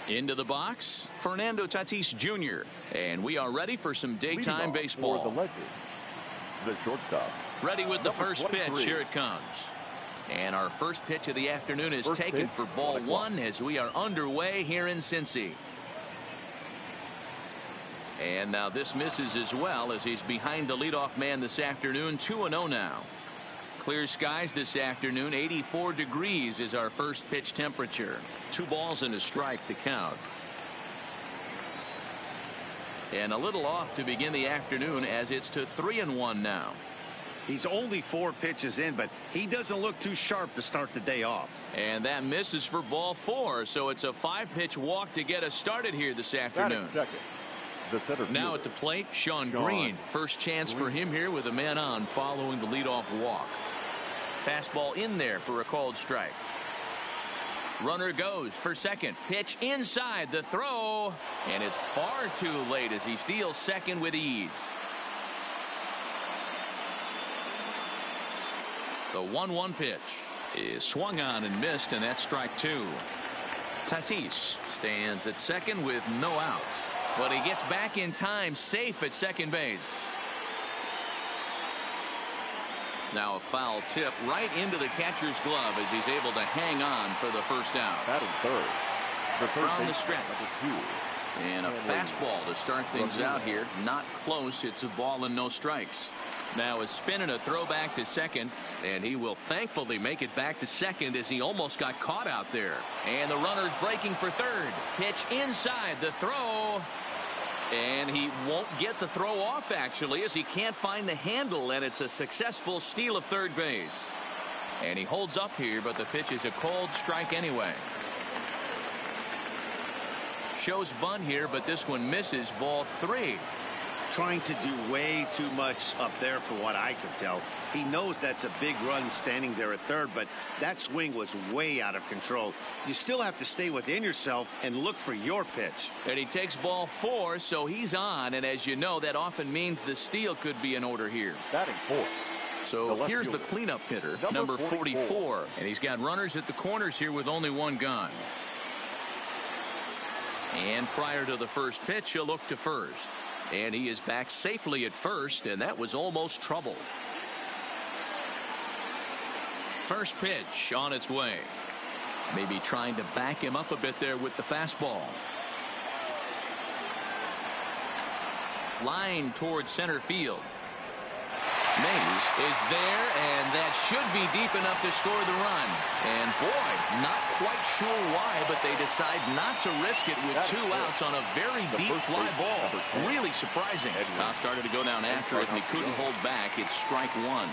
Into the box, Fernando Tatis Jr. And we are ready for some daytime baseball. For the legend, the shortstop. Ready with the first 23. pitch. Here it comes. And our first pitch of the afternoon is taken for ball one as we are underway here in Cincy. And now this misses as well as he's behind the leadoff man this afternoon. 2-0 now. Clear skies this afternoon. 84 degrees is our first pitch temperature. 2 balls and a strike to count. And a little off to begin the afternoon as it's to 3-1 now. He's only 4 pitches in, but he doesn't look too sharp to start the day off. And that misses for ball 4. So it's a 5-pitch walk to get us started here this afternoon. Now at the plate, Sean Green. First chance for him here with a man on following the leadoff walk. Fastball in there for a called strike. Runner goes for second. Pitch inside the throw. And it's far too late as he steals second with ease. The 1-1 pitch is swung on and missed, and that's strike 2. Tatis stands at second with no outs. But he gets back in time, safe at second base. Now a foul tip right into the catcher's glove as he's able to hang on for the first down. Batting third. From the stretch. And a fastball to start things out here. Not close. It's a ball and no strikes. Now a spin and a throw back to second, and he will thankfully make it back to second as he almost got caught out there. And the runner's breaking for third. Pitch inside the throw. And he won't get the throw off, actually, as he can't find the handle, and it's a successful steal of third base. And he holds up here, but the pitch is a called strike anyway. Shows bunt here, but this one misses. Ball 3. Trying to do way too much up there for what I can tell. He knows that's a big run standing there at third, but that swing was way out of control. You still have to stay within yourself and look for your pitch. And he takes ball 4, so he's on, and as you know, that often means the steal could be in order here. Batting fourth. So here's the cleanup hitter, number 44, and he's got runners at the corners here with only 1 gun. And prior to the first pitch, he'll look to first. And he is back safely at first, and that was almost trouble. First pitch on its way. Maybe trying to back him up a bit there with the fastball. Line towards center field. Mays is there, and that should be deep enough to score the run. And boy, not quite sure why, but they decide not to risk it with 2 outs on a very deep fly ball. Really surprising. Now started to go down after it, and he couldn't hold back. It's strike 1.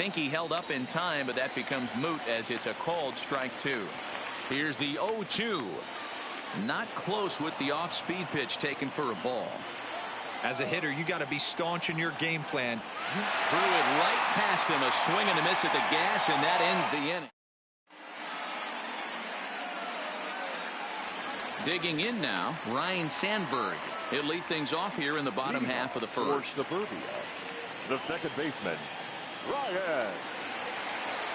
Think he held up in time, but that becomes moot as it's a called strike 2. Here's the 0-2. Not close with the off-speed pitch taken for a ball. As a hitter, you got to be staunch in your game plan. Threw it right past him, a swing and a miss at the gas, and that ends the inning. Digging in now, Ryan Sandberg. He'll lead things off here in the bottom half of the first. The second baseman, Ryan.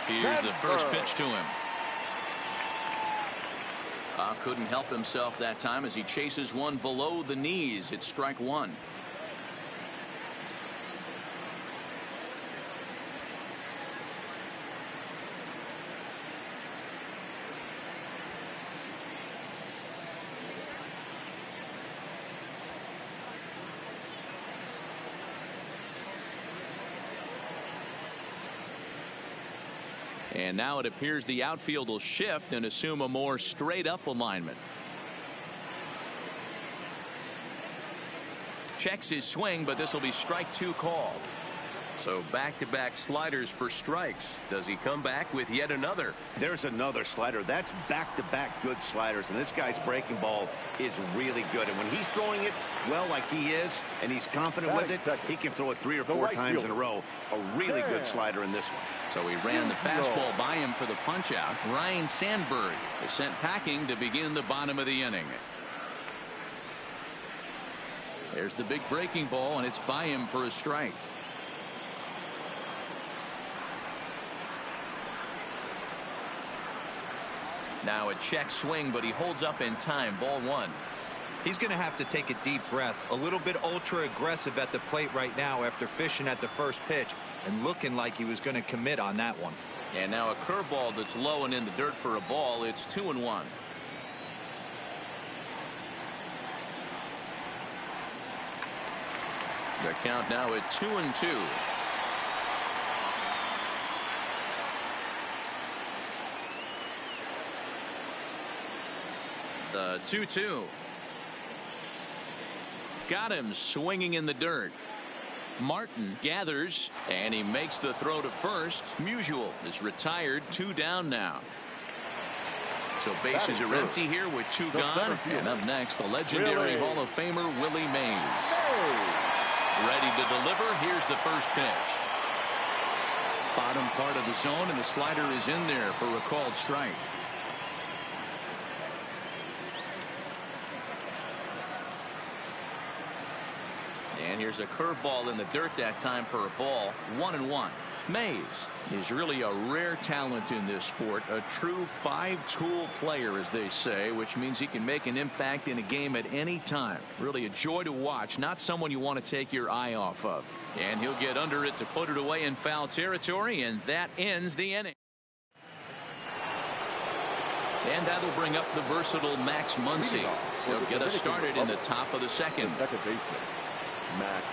Here's the first pitch to him. Couldn't help himself that time as he chases one below the knees. It's strike 1. And now it appears the outfield will shift and assume a more straight up alignment. Checks his swing, but this will be strike 2 called. So back-to-back sliders for strikes. Does he come back with yet another? There's another slider. That's back-to-back good sliders, and this guy's breaking ball is really good. And when he's throwing it well like he is, and he's confident with it, he can throw it 3 or 4 times in a row. A really good slider in this one. So he ran the fastball by him for the punch-out. Ryan Sandberg is sent packing to begin the bottom of the inning. There's the big breaking ball, and it's by him for a strike. Now a check swing, but he holds up in time. Ball one. He's going to have to take a deep breath. A little bit ultra aggressive at the plate right now after fishing at the first pitch and looking like he was going to commit on that one. And now a curveball that's low and in the dirt for a ball. It's 2-1. The count now at 2-2. The 2-2. Got him swinging in the dirt. Martin gathers, and he makes the throw to first. Musial is retired. 2 down now. So bases are empty here with 2 gone. And up next, the legendary Hall of Famer Willie Mays. Ready to deliver. Here's the first pitch. Bottom part of the zone, and the slider is in there for a called strike. And here's a curveball in the dirt that time for a ball. 1-1. Mays is really a rare talent in this sport, a true 5-tool player, as they say, which means he can make an impact in a game at any time. Really a joy to watch, not someone you want to take your eye off of. And he'll get under it to put it away in foul territory, and that ends the inning. And that'll bring up the versatile Max Muncy. He'll get us started in the top of the second. Second baseman, Max.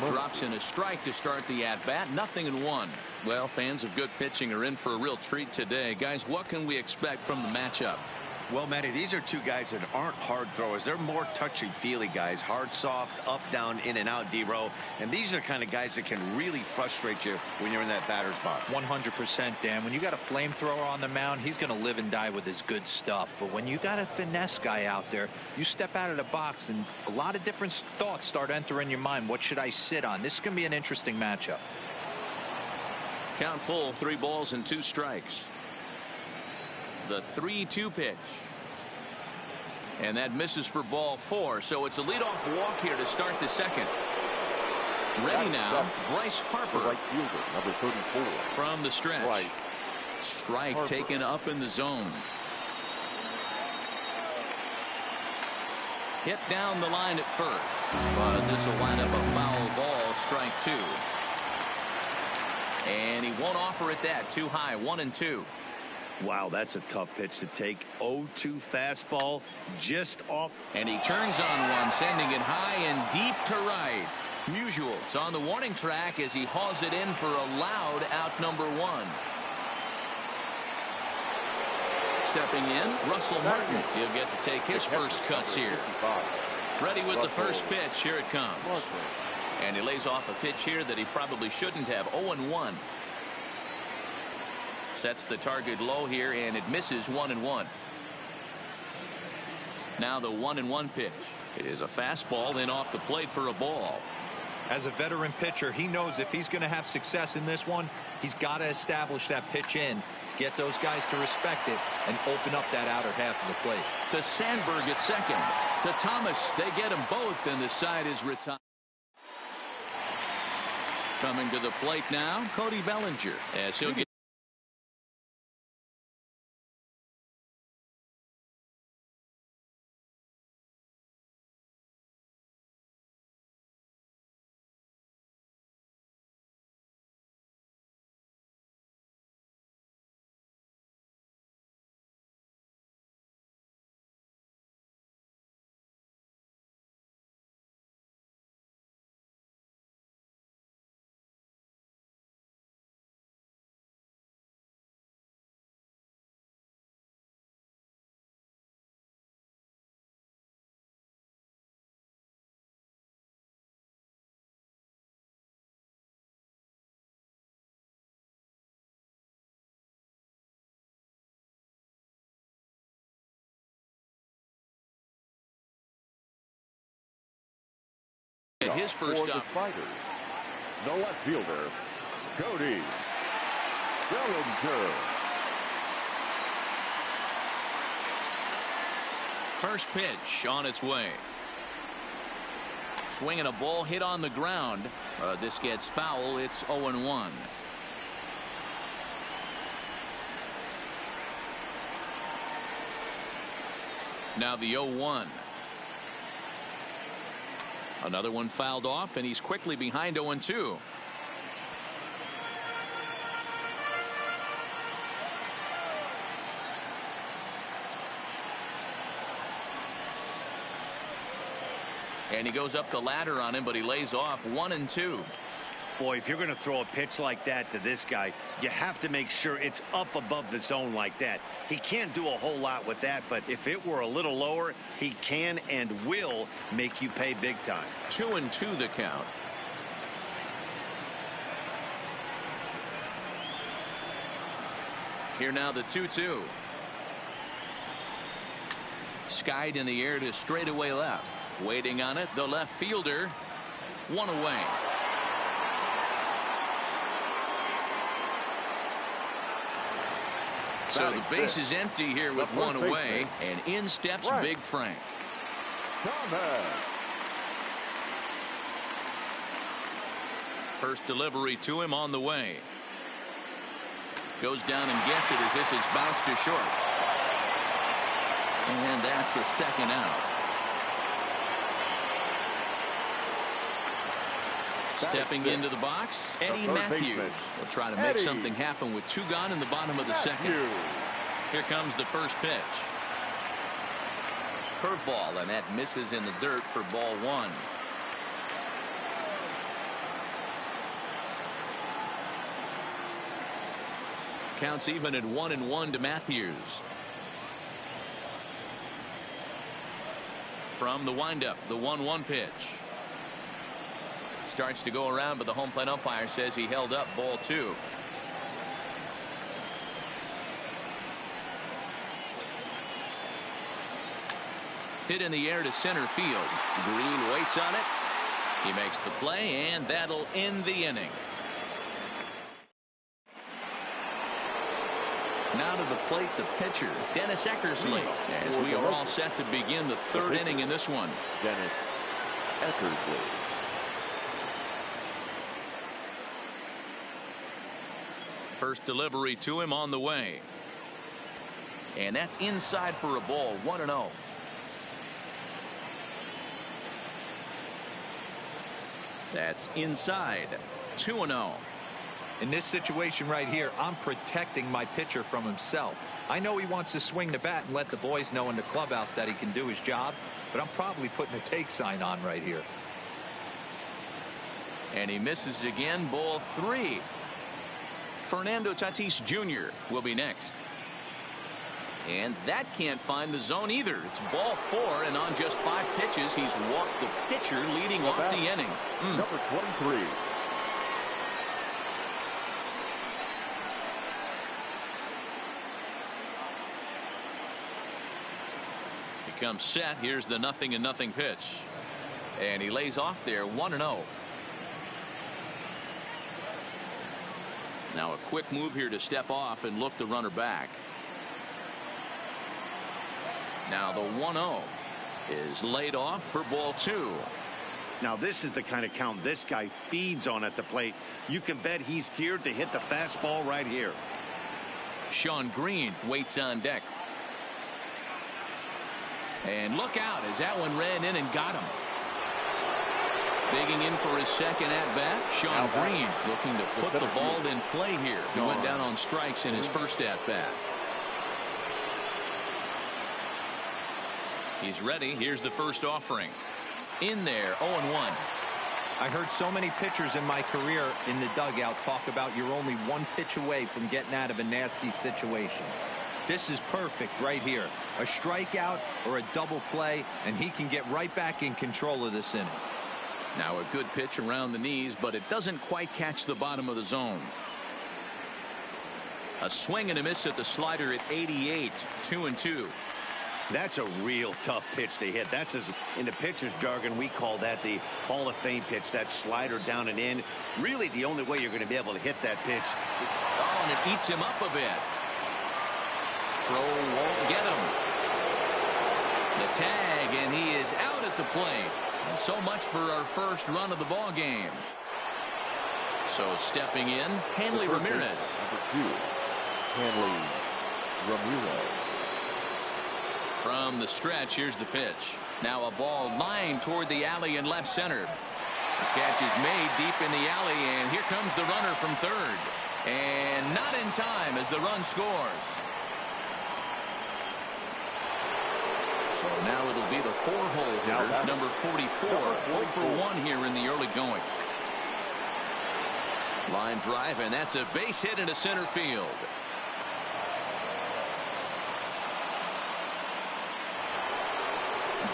Drops in a strike to start the at-bat. 0-1. Well, fans of good pitching are in for a real treat today. Guys, what can we expect from the matchup? Well, Matty, these are 2 guys that aren't hard throwers. They're more touchy-feely guys. Hard, soft, up, down, in and out, D-row. And these are the kind of guys that can really frustrate you when you're in that batter's box. 100%, Dan. When you got a flamethrower on the mound, he's going to live and die with his good stuff. But when you got a finesse guy out there, you step out of the box and a lot of different thoughts start entering your mind. What should I sit on? This is going to be an interesting matchup. Count full, 3 balls and 2 strikes. The 3-2 pitch. And that misses for ball 4. So it's a leadoff walk here to start the second. Ready now, Bryce Harper. Right fielder, number 34. From the stretch. Right. Strike Harper. taken up in the zone. Hit down the line at first. But this will wind up a foul ball, strike 2. And he won't offer it that. Too high, 1-2. Wow, that's a tough pitch to take. 0-2 fastball just off. And he turns on one, sending it high and deep to right. Musial is on the warning track as he hauls it in for a loud out number 1. Stepping in, Russell Martin. He'll get to take his first cuts here. Ready with the first pitch. Here it comes. And he lays off a pitch here that he probably shouldn't have. 0-1. Sets the target low here, and it misses. 1-1. Now the 1-1 pitch. It is a fastball, then off the plate for a ball. As a veteran pitcher, he knows if he's going to have success in this one, he's got to establish that pitch in to get those guys to respect it and open up that outer half of the plate. To Sandberg at second. To Thomas. They get them both, and the side is retired. Coming to the plate now, Cody Bellinger, as he'll get his first up. The left fielder, Cody Bellinger. First pitch on its way. Swinging a ball hit on the ground. This gets foul. It's 0-1. Now the 0-1. Another one fouled off, and he's quickly behind 0-2. And he goes up the ladder on him, but he lays off 1-2. Boy, if you're going to throw a pitch like that to this guy, you have to make sure it's up above the zone like that. He can't do a whole lot with that, but if it were a little lower, he can and will make you pay big time. 2-2 the count. Here now the 2-2. Skied in the air to straightaway left. Waiting on it, the left fielder. One away. So the base is empty here with one away, and in steps Big Frank. First delivery to him on the way. Goes down and gets it as this is bounced to short. And that's the second out. Stepping into the box, Eddie Matthews will try to make something happen with two gone in the bottom of the second. Here comes the first pitch. Curveball, and that misses in the dirt for ball one. Counts even at 1-1 to Matthews. From the windup, the 1-1 pitch. Starts to go around, but the home plate umpire says he held up ball two. Hit in the air to center field. Green waits on it. He makes the play, and that'll end the inning. Now to the plate, the pitcher, Dennis Eckersley, as we are all set to begin the third inning in this one. Dennis Eckersley. First delivery to him on the way. And that's inside for a ball, 1-0. That's inside, 2-0. In this situation right here, I'm protecting my pitcher from himself. I know he wants to swing the bat and let the boys know in the clubhouse that he can do his job, but I'm probably putting a take sign on right here. And he misses again, ball three. Fernando Tatis Jr. will be next. And that can't find the zone either. It's ball four, and on just 5 pitches, he's walked the pitcher leading off the inning. Number 23. He comes set. Here's the 0-0 pitch. And he lays off there, 1-0. Now a quick move here to step off and look the runner back. Now the 1-0 is laid off for ball two. Now this is the kind of count this guy feeds on at the plate. You can bet he's geared to hit the fastball right here. Sean Green waits on deck. And look out as that one ran in and got him. Digging in for his second at-bat, Sean Green looking to put the ball in play here. He went down on strikes in his first at-bat. He's ready. Here's the first offering. In there, 0-1. I heard so many pitchers in my career in the dugout talk about you're only one pitch away from getting out of a nasty situation. This is perfect right here. A strikeout or a double play, and he can get right back in control of this inning. Now a good pitch around the knees, but it doesn't quite catch the bottom of the zone. A swing and a miss at the slider at 88, 2-2. That's a real tough pitch to hit. That's, in the pitcher's jargon, we call that the Hall of Fame pitch, that slider down and in. Really the only way you're going to be able to hit that pitch. Oh, and it eats him up a bit. Throw won't get him. The tag, and he is out at the plate. And so much for our first run of the ball game. So stepping in, Hanley Ramirez. Number 2, Hanley Ramirez. From the stretch, here's the pitch. Now a ball lined toward the alley in left center. The catch is made deep in the alley, and here comes the runner from third. And not in time as the run scores. So now it'll be the 4-hole hitter, number 44, 0 for 1 here in the early going. Line drive, and that's a base hit into center field.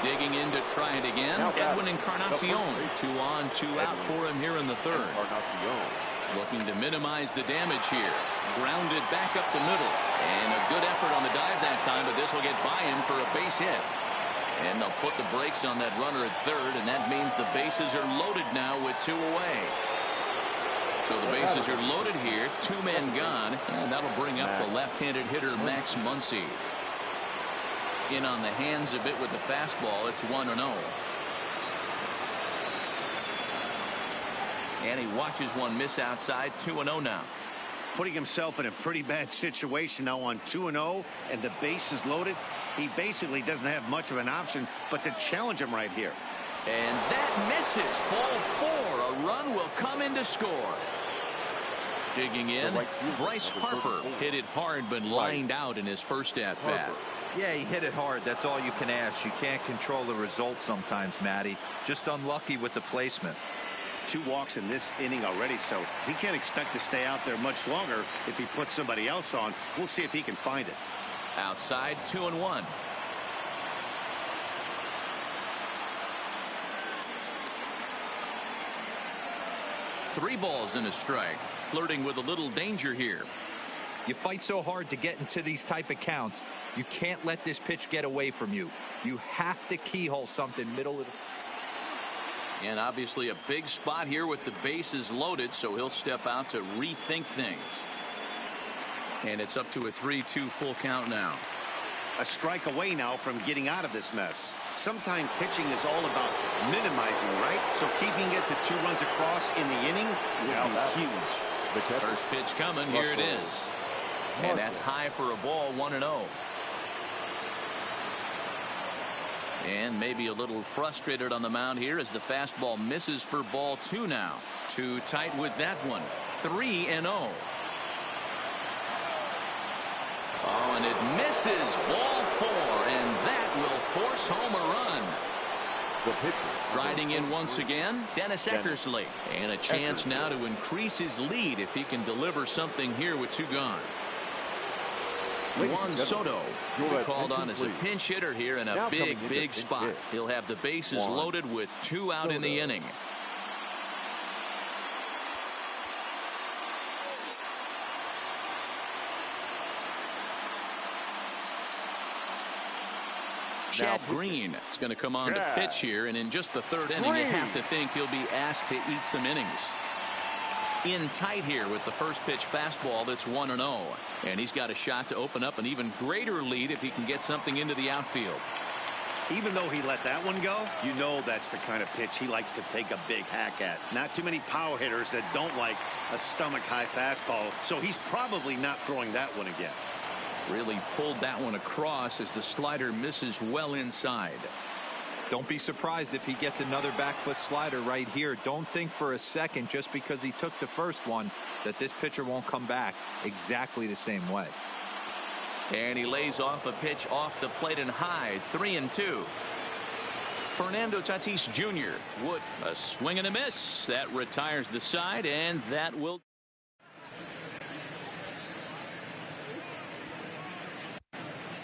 Digging in to try it again. Edwin Encarnacion. 2 on, 2 out for him here in the third. Looking to minimize the damage here. Grounded back up the middle. And a good effort on the dive that time, but this will get by him for a base hit. And they'll put the brakes on that runner at third, and that means the bases are loaded now with 2 away. So the bases are loaded here, 2 men gone, and that'll bring up the left-handed hitter Max Muncy. In on the hands a bit with the fastball. It's 1-0. And he watches one miss outside. 2-0 now. Putting himself in a pretty bad situation now on 2-0, and the base is loaded. He basically doesn't have much of an option but to challenge him right here. And that misses. Ball 4. A run will come in to score. Digging in, Bryce Harper hit it hard but lined out in his first at-bat. Yeah, he hit it hard. That's all you can ask. You can't control the result sometimes, Matty. Just unlucky with the placement. 2 walks in this inning already, so he can't expect to stay out there much longer if he puts somebody else on. We'll see if he can find it. Outside, 2-1. Three balls and a strike. Flirting with a little danger here. You fight so hard to get into these type of counts. You can't let this pitch get away from you. You have to keyhole something middle of the... And obviously a big spot here with the bases loaded, so he'll step out to rethink things. And it's up to a 3-2 full count now. A strike away now from getting out of this mess. Sometimes pitching is all about minimizing, right? So keeping it to 2 runs across in the inning would be huge. The first pitch coming. Here it is. And that's high for a ball. 1-0. And maybe a little frustrated on the mound here as the fastball misses for ball 2 now. Too tight with that one. 3-0. Oh, and it misses. Ball 4, and that will force home a run. Riding in once again, Dennis Eckersley. And a chance now to increase his lead if he can deliver something here with 2 gone. Juan Soto called on as a pinch hitter here in a big spot. He'll have the bases loaded with 2 out in the inning. Chad Green is going to come on to pitch here, and in just the 3rd inning, you have to think he'll be asked to eat some innings. In tight here with the first pitch fastball. That's 1-0, and he's got a shot to open up an even greater lead if he can get something into the outfield. Even though he let that one go, you know that's the kind of pitch he likes to take a big hack at. Not too many power hitters that don't like a stomach high fastball, so he's probably not throwing that one again. Really pulled that one across as the slider misses well inside. Don't be surprised if he gets another back foot slider right here. Don't think for a second, just because he took the first one, that this pitcher won't come back exactly the same way. And he lays off a pitch off the plate and high. 3-2. Fernando Tatis Jr. Wood, a swing and a miss. That retires the side, and that will...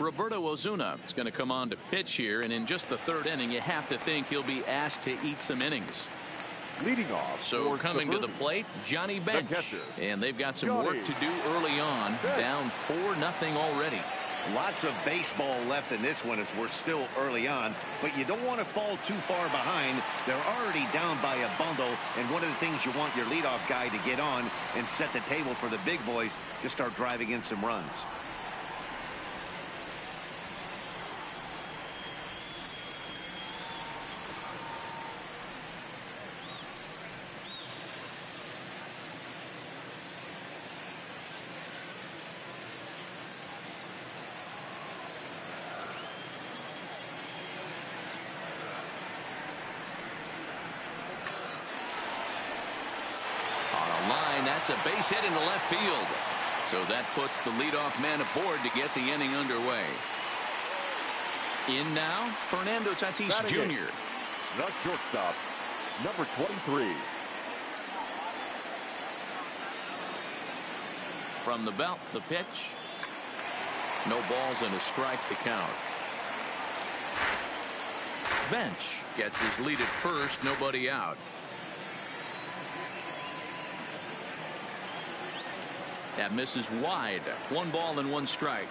Roberto Ozuna is going to come on to pitch here, and in just the 3rd inning, you have to think he'll be asked to eat some innings. Leading off. So coming to the plate, Johnny Bench. And they've got some work to do early on. Down 4-0 already. Lots of baseball left in this one as we're still early on, but you don't want to fall too far behind. They're already down by a bundle, and one of the things you want your leadoff guy to get on and set the table for the big boys to start driving in some runs. that's a base hit into left field. So that puts the leadoff man aboard to get the inning underway. In now, Fernando Tatis Jr. The shortstop, number 23. From the belt, the pitch. No balls and a strike to count. Bench gets his lead at first, nobody out. That misses wide. 1 ball and 1 strike.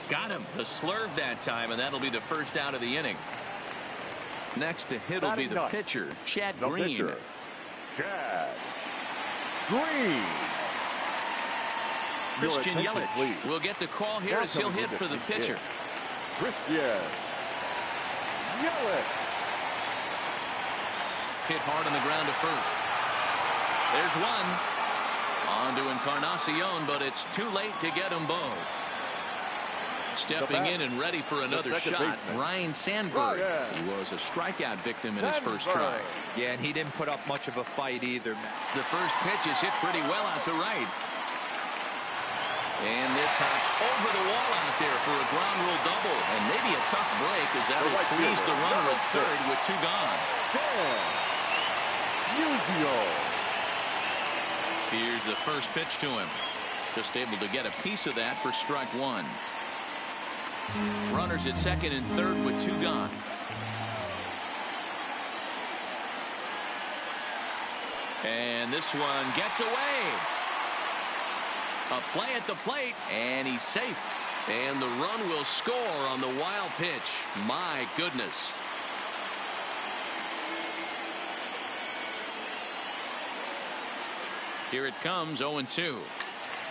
Got him. The slurve that time, and that'll be the first out of the inning. Next to hit will be the pitcher, Chad Green. Chad Green. Christian Yelich will get the call here as he'll hit for the pitcher. Christian Yelich. Hit hard on the ground to first. There's one. On to Encarnacion, but it's too late to get them both. Stepping in and ready for another shot, Ryan Sandberg. He was a strikeout victim in his first try. Yeah, and he didn't put up much of a fight either. The first pitch is hit pretty well out to right. And this hops over the wall out there for a ground rule double. And maybe a tough break as that will please the runner at third with 2 gone. Here's the first pitch to him. Just able to get a piece of that for strike 1. Runners at second and third with 2 gone. And this one gets away. A play at the plate, and he's safe. And the run will score on the wild pitch. My goodness. Here it comes, 0-2.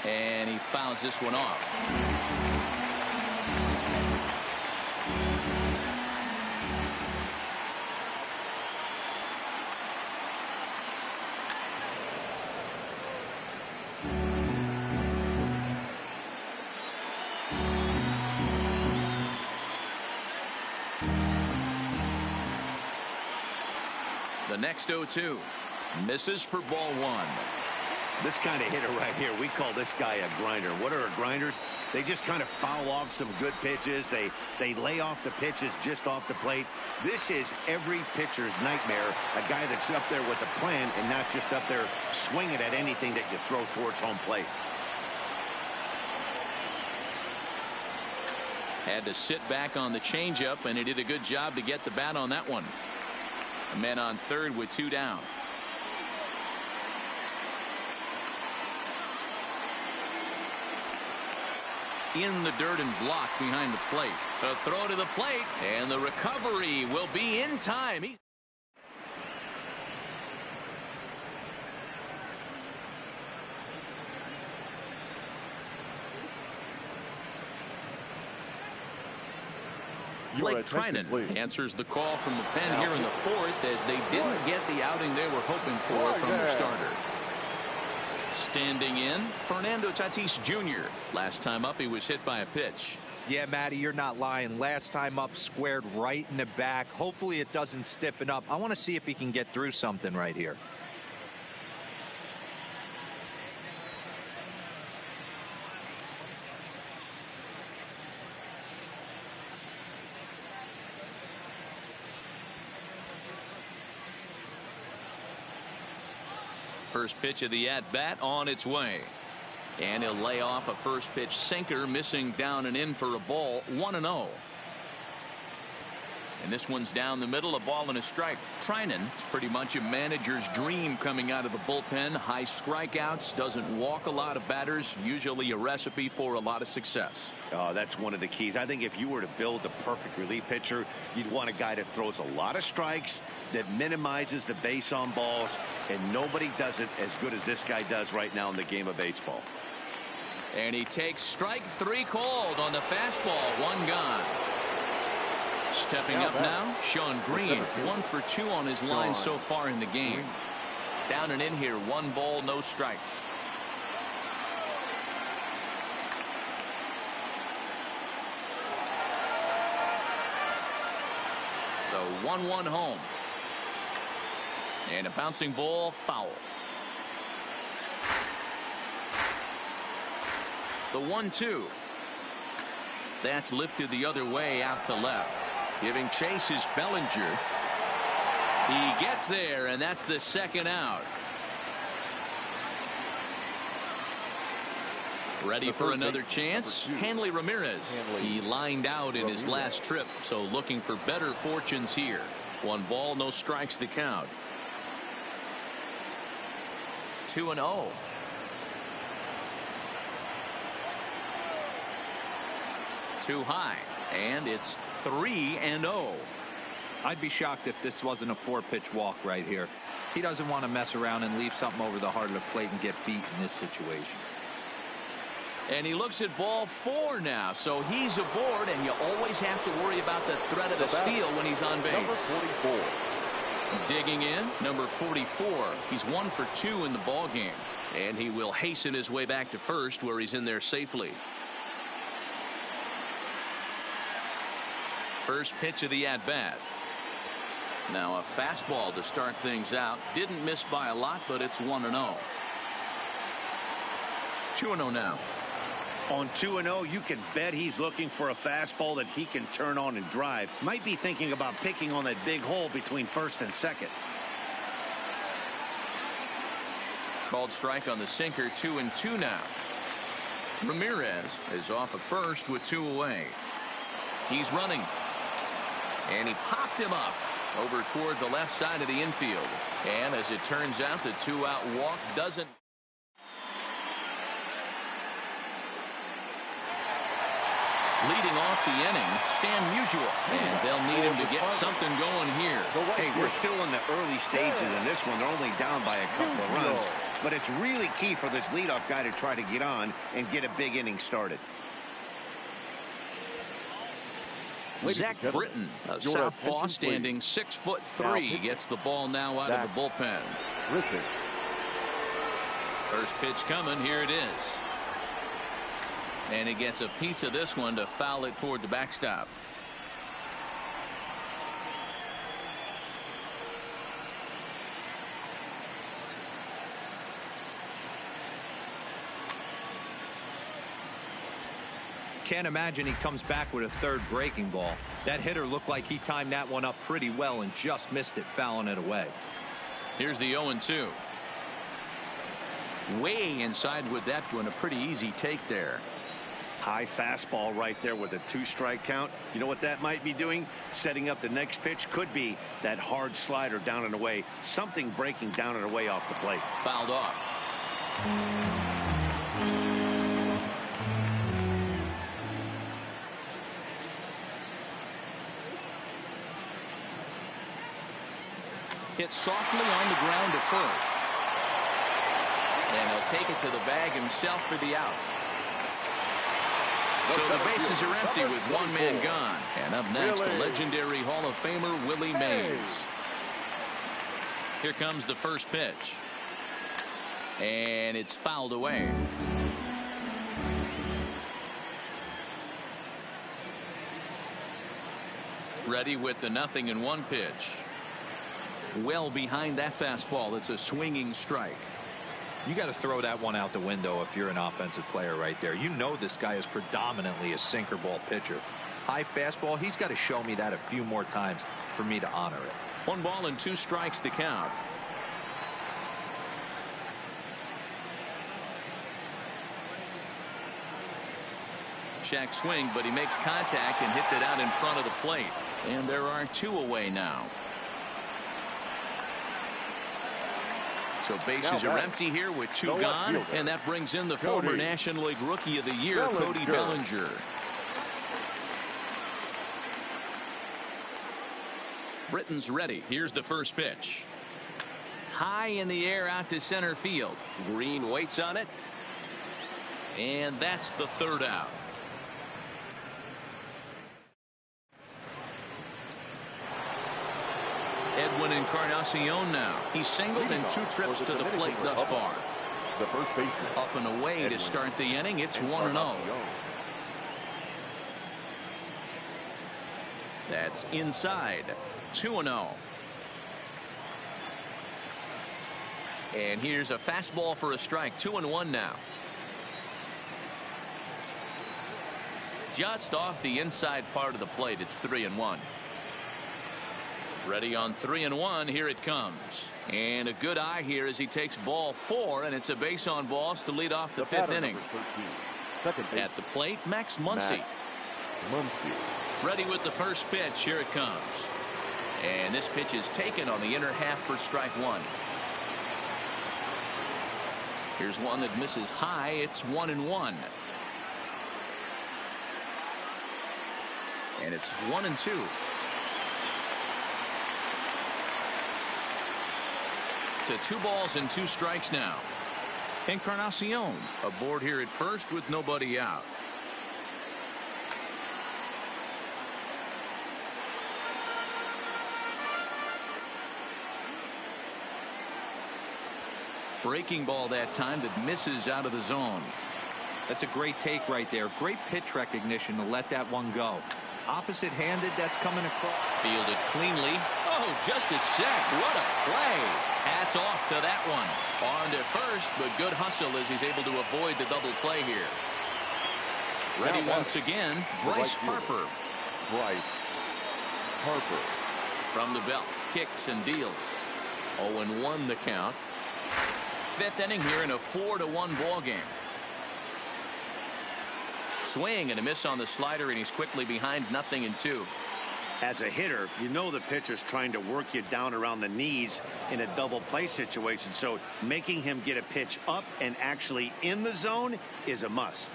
And he fouls this one off. The next 0-2 misses for ball 1. This kind of hitter right here, we call this guy a grinder. What are grinders? They just kind of foul off some good pitches. They lay off the pitches just off the plate. This is every pitcher's nightmare, a guy that's up there with a plan and not just up there swinging at anything that you throw towards home plate. Had to sit back on the changeup, and he did a good job to get the bat on that one. A man on third with 2 down. In the dirt and blocked behind the plate. A throw to the plate, and the recovery will be in time. Blake Trinan answers the call from the pen here in the 4th as they didn't get the outing they were hoping for from their starter. Standing in, Fernando Tatis Jr. Last time up, he was hit by a pitch. Yeah, Matty, you're not lying. Last time up, squared right in the back. Hopefully it doesn't stiffen up. I want to see if he can get through something right here. First pitch of the at-bat on its way. And he'll lay off a first pitch sinker, missing down and in for a ball. 1-0. And this one's down the middle, a ball and a strike. Trinan is pretty much a manager's dream coming out of the bullpen. High strikeouts, doesn't walk a lot of batters, usually a recipe for a lot of success. Oh, that's one of the keys. I think if you were to build the perfect relief pitcher, you'd want a guy that throws a lot of strikes, that minimizes the base on balls, and nobody does it as good as this guy does right now in the game of baseball. And he takes strike 3 called on the fastball. 1 gone. Stepping up now, Sean Green, 1 for 2 on his line so far in the game. Down and in here, 1 ball, no strikes. The 1-1 home. And a bouncing ball, foul. The 1-2. That's lifted the other way out to left. Giving chase is Bellinger. He gets there, and that's the second out. Ready for another chance? Hanley Ramirez. He lined out in his last trip, so looking for better fortunes here. 1 ball, no strikes to count. 2-0. Too high, and it's 3-0. I'd be shocked if this wasn't a 4-pitch walk right here. He doesn't want to mess around and leave something over the heart of the plate and get beat in this situation. And he looks at ball 4 now, so he's aboard, and you always have to worry about the threat of the steal when he's on base. Number 44. Digging in, number 44. He's 1 for 2 in the ball game, and he will hasten his way back to first, where he's in there safely. First pitch of the at-bat. Now a fastball to start things out. Didn't miss by a lot, but it's 1-0. 2-0 now. On 2-0, you can bet he's looking for a fastball that he can turn on and drive. Might be thinking about picking on that big hole between first and second. Called strike on the sinker. 2-2 now. Ramirez is off at first with 2 away. He's running. And he popped him up over toward the left side of the infield. And as it turns out, the 2-out walk doesn't. Leading off the inning, Stan Musial. And they'll need him to get something going here. Hey, we're still in the early stages in this one. They're only down by a couple of runs. But it's really key for this leadoff guy to try to get on and get a big inning started. Zach Britton, a southpaw standing 6'3", gets the ball now out of the bullpen. First pitch coming. Here it is. And he gets a piece of this one to foul it toward the backstop. Can't imagine he comes back with a third breaking ball. That hitter looked like he timed that one up pretty well and just missed it, fouling it away. Here's the 0-2. Way inside with that one. A pretty easy take there. High fastball right there with a 2-strike count. You know what that might be doing? Setting up the next pitch. Could be that hard slider down and away. Something breaking down and away off the plate. Fouled off. Hit softly on the ground to first. And he'll take it to the bag himself for the out. So the bases are empty with 1 man gone. And up next, the legendary Hall of Famer Willie Mays. Here comes the first pitch. And it's fouled away. Ready with the 0-1 pitch. Well behind that fastball. It's a swinging strike. You got to throw that one out the window if you're an offensive player right there. You know this guy is predominantly a sinker ball pitcher. High fastball, he's got to show me that a few more times for me to honor it. 1 ball and 2 strikes to count. Check swing, but he makes contact and hits it out in front of the plate. And there are 2 away now. So bases are empty here with 2 gone, and that brings in the former National League Rookie of the Year, Cody Bellinger. Britton's ready. Here's the first pitch. High in the air out to center field. Green waits on it. And that's the 3rd out. Edwin Encarnacion now. He's singled in 2 trips to the plate thus far. The first baseman. Up and away to start the inning. It's 1-0. That's inside. 2-0. And here's a fastball for a strike. 2-1 now. Just off the inside part of the plate. It's 3-1. Ready on 3-1. Here it comes. And a good eye here as he takes ball 4, and it's a base on balls to lead off the 5th inning. At the plate, Max Muncy. Ready with the first pitch. Here it comes. And this pitch is taken on the inner half for strike 1. Here's one that misses high. It's 1-1. And it's 1-2. To 2 balls and 2 strikes now. Encarnacion aboard here at first with nobody out. Breaking ball that time that misses out of the zone. That's a great take right there. Great pitch recognition to let that one go. Opposite handed, that's coming across. Fielded cleanly. Oh, just a sec. What a play. Hats off to that one. On to first, but good hustle as he's able to avoid the double play here. Ready once again, Bryce Harper. Bryce Harper. From the belt, kicks and deals. 0-1 the count. 5th inning here in a 4-1 ball game. Swing and a miss on the slider, and he's quickly behind 0-2. As a hitter, you know the pitcher's trying to work you down around the knees in a double play situation, so making him get a pitch up and actually in the zone is a must.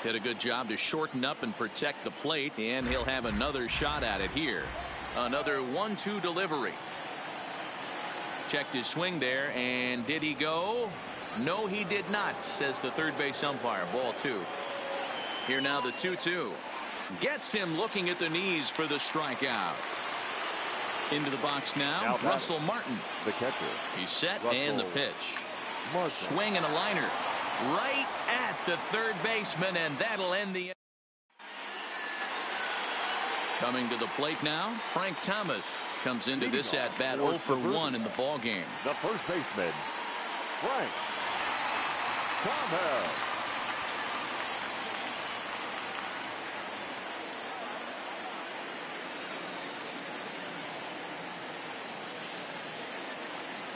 Did a good job to shorten up and protect the plate, and he'll have another shot at it here. Another 1-2 delivery. Checked his swing there, and did he go? No, he did not, says the third base umpire. Ball 2. Here now the 2-2. Gets him looking at the knees for the strikeout. Into the box now Russell Martin. The catcher. He's set and the pitch. Swing and a liner. Right at the third baseman, and that'll end the. Coming to the plate now, Frank Thomas comes into this at bat 0 for 1 in the ball game. The first baseman, Frank Thomas.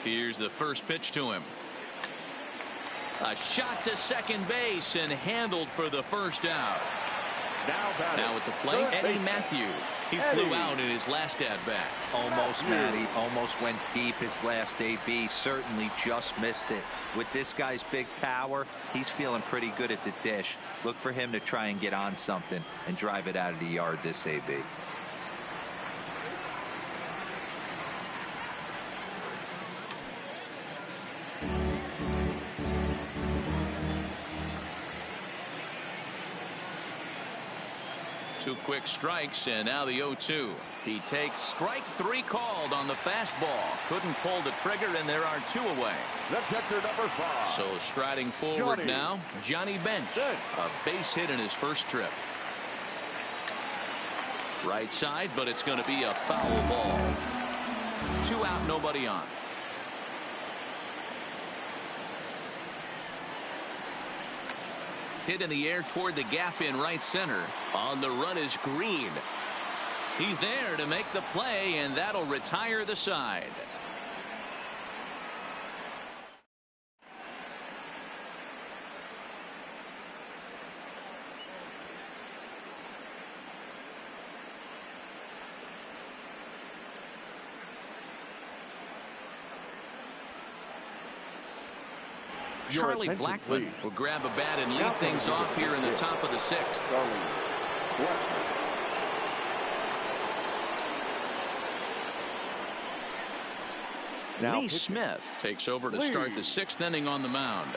Here's the first pitch to him. A shot to second base and handled for the first out. Now at the plate, Eddie Matthews. He flew out in his last at bat. Almost, Matty. Almost went deep his last AB. Certainly just missed it. With this guy's big power, he's feeling pretty good at the dish. Look for him to try and get on something and drive it out of the yard this AB. Two quick strikes, and now the 0-2. He takes strike 3 called on the fastball. Couldn't pull the trigger, and there are 2 away. The catcher, number 5. So striding forward now, Johnny Bench. A base hit in his first trip. Right side, but it's going to be a foul ball. 2 out, nobody on. Hit in the air toward the gap in right center. On the run is Green. He's there to make the play, and that'll retire the side. Charlie Blackmon will grab a bat and lead things off here in the top of the 6th. Lee Smith takes over to start the 6th inning on the mound.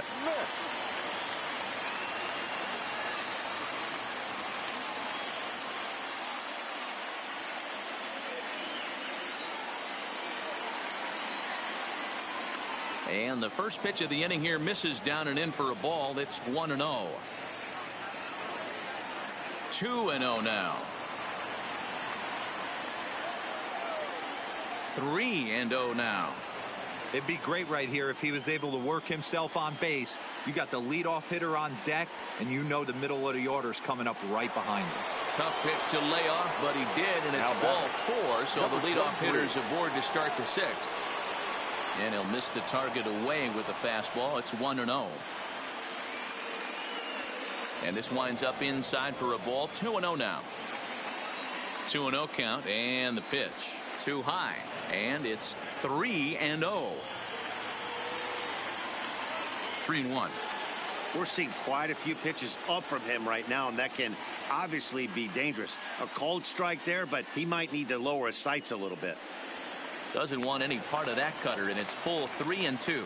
And the first pitch of the inning here misses down and in for a ball. It's 1-0. 2-0 now. 3-0 now. It'd be great right here if he was able to work himself on base. You got the leadoff hitter on deck, and you know the middle of the order's coming up right behind him. Tough pitch to lay off, but he did, and it's ball 4, so the leadoff hitter's aboard to start the 6th. And he'll miss the target away with the fastball. It's 1-0. And this winds up inside for a ball. 2-0 now. 2-0 count, and the pitch. Too high, and it's 3-0. 3-1. We're seeing quite a few pitches up from him right now, and that can obviously be dangerous. A cold strike there, but he might need to lower his sights a little bit. Doesn't want any part of that cutter, and it's full 3-2.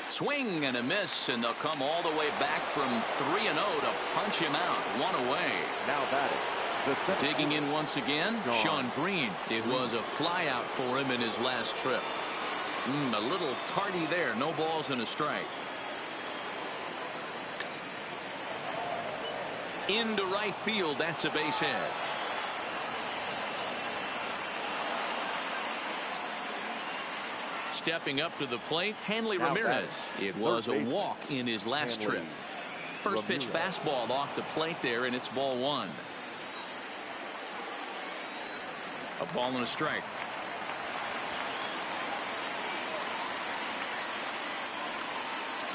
Swing and a miss, and they'll come all the way back from 3-0 to punch him out. One away. Now batting. Digging in once again, Sean Green. It was a fly out for him in his last trip. A little tardy there. No balls and a strike. Into right field. That's a base hit. Stepping up to the plate, Hanley Ramirez. It was a walk in his last trip. First pitch fastball off the plate there, and it's ball 1. A ball and a strike.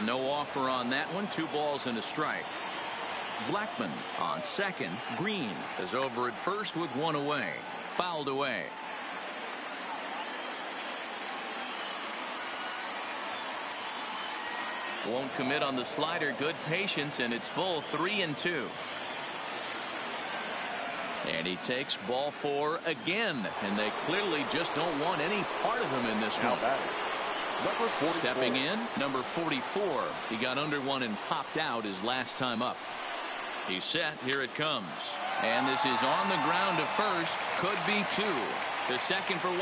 No offer on that one. 2 balls and a strike. Blackman on second. Green is over at first with 1 away. Fouled away. Won't commit on the slider. Good patience, and it's full 3-2. And he takes ball 4 again, and they clearly just don't want any part of him in this one. Stepping in, number 44. He got under one and popped out his last time up. He's set. Here it comes. And this is on the ground to first. Could be 2. The second for 1.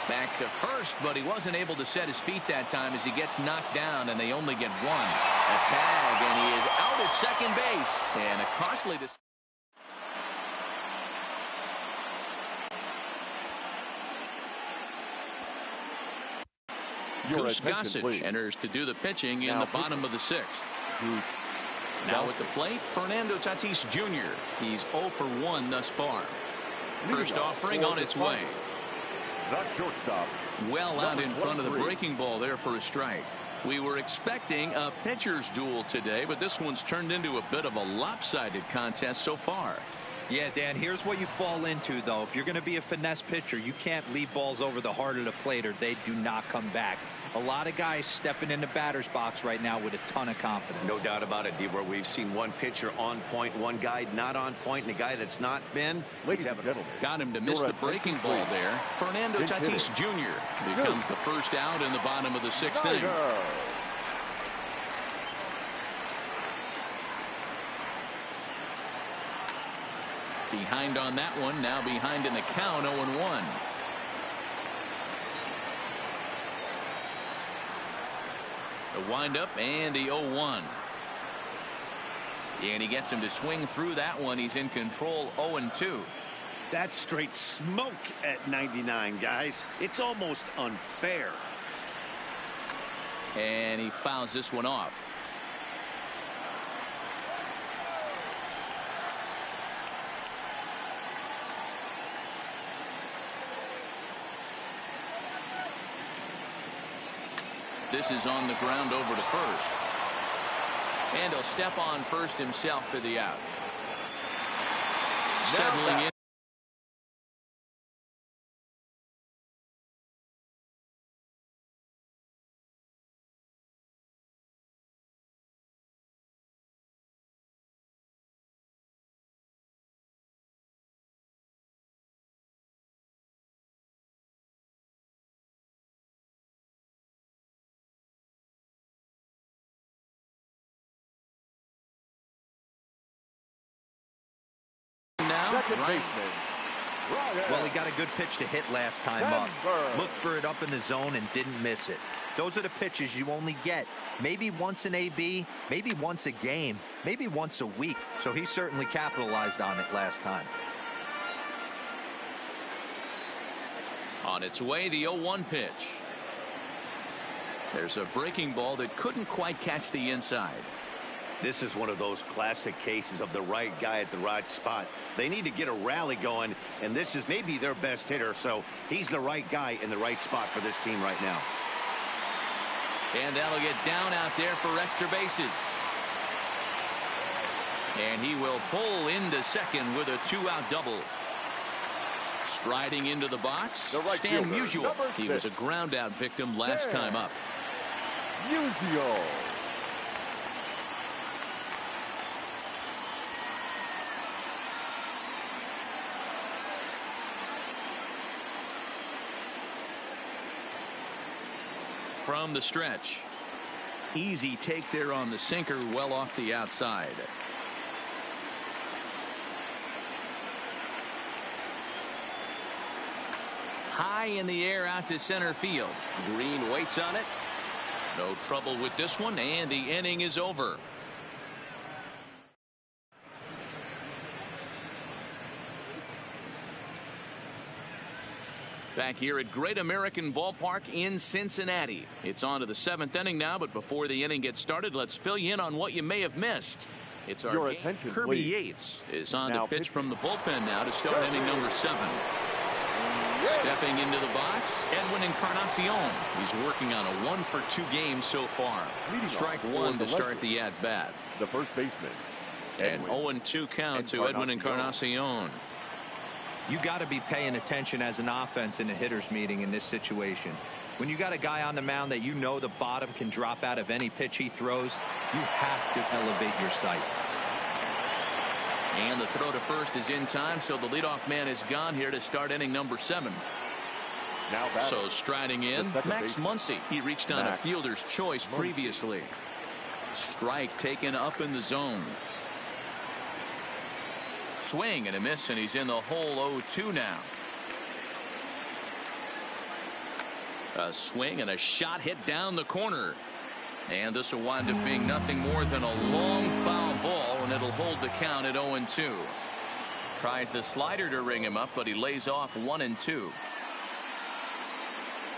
Back to first, but he wasn't able to set his feet that time as he gets knocked down, and they only get 1. A tag, and he is out at second base. And a costly decision. Goose Gossage enters to do the pitching in the bottom of the 6th. Now at the plate, Fernando Tatis Jr. He's 0 for 1 thus far. First offering on its way. That shortstop. Well out in front of the breaking ball there for a strike. We were expecting a pitcher's duel today, but this one's turned into a bit of a lopsided contest so far. Yeah, Dan, here's what you fall into, though. If you're going to be a finesse pitcher, you can't leave balls over the heart of the plate or they do not come back. A lot of guys stepping in the batter's box right now with a ton of confidence. No doubt about it, D. Where we've seen one pitcher on point, one guy not on point, and the guy that's not been. Ladies and gentlemen, got him to miss the breaking ball there. Fernando Tatis Jr. becomes the first out in the bottom of the 6th inning. Behind on that one, now behind in the count, 0-1. The windup and the 0-1. And he gets him to swing through that one. He's in control, 0-2. That's straight smoke at 99, guys. It's almost unfair. And he fouls this one off. This is on the ground over to first. And he'll step on first himself for the out. Settling in. Second baseman, Well, he got a good pitch to hit last time up. Looked for it up in the zone and didn't miss it. Those are the pitches you only get maybe once in AB, maybe once a game, maybe once a week. So he certainly capitalized on it last time. On its way, the 0-1 pitch. There's a breaking ball that couldn't quite catch the inside. This is one of those classic cases of the right guy at the right spot. They need to get a rally going, and this is maybe their best hitter, so he's the right guy in the right spot for this team right now. And that'll get down out there for extra bases. And he will pull into second with a 2-out double. Striding into the box, Stan Musial. He was a ground-out victim last time up. Musial. From the stretch. Easy take there on the sinker, well off the outside. High in the air out to center field. Green waits on it. No trouble with this one, and the inning is over. Back here at Great American Ballpark in Cincinnati. It's on to the 7th inning now, but before the inning gets started, let's fill you in on what you may have missed. It's our Your attention, Kirby please. Yates is on Now to pitch pitching. from the bullpen now to start inning number 7. Stepping into the box, Edwin Encarnacion. He's working on a 1-for-2 game so far. Leading Strike off one for to the start Legends. the at-bat. The first baseman. And Edwin 0-2 count to Edwin Encarnacion. You got to be paying attention as an offense in a hitter's meeting in this situation. When you got a guy on the mound that you know the bottom can drop out of any pitch he throws, you have to elevate your sights. And the throw to first is in time, so the leadoff man is gone here to start inning number 7. Now batting. So striding in, The second Max baseman. Muncy. He reached on a Max fielder's choice previously. Strike taken up in the zone. Swing and a miss, and he's in the hole 0-2 now. A swing and a shot hit down the corner. And this will wind up being nothing more than a long foul ball, and it'll hold the count at 0-2. Tries the slider to ring him up, but he lays off 1-2.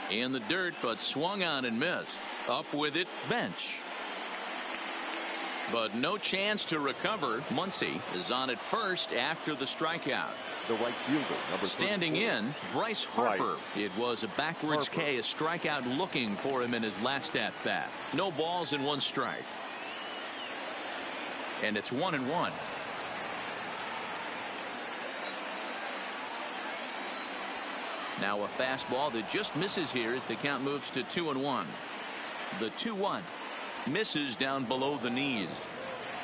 In the dirt, but swung on and missed. Up with it, bench. But no chance to recover. Muncy is on at first after the strikeout. The right fielder, number Standing 34. in, Bryce Harper. It was a backwards K, a strikeout looking for him in his last at bat. No balls and 1 strike. And it's 1-1. Now a fastball that just misses here as the count moves to 2-1. The 2-1 misses down below the knees.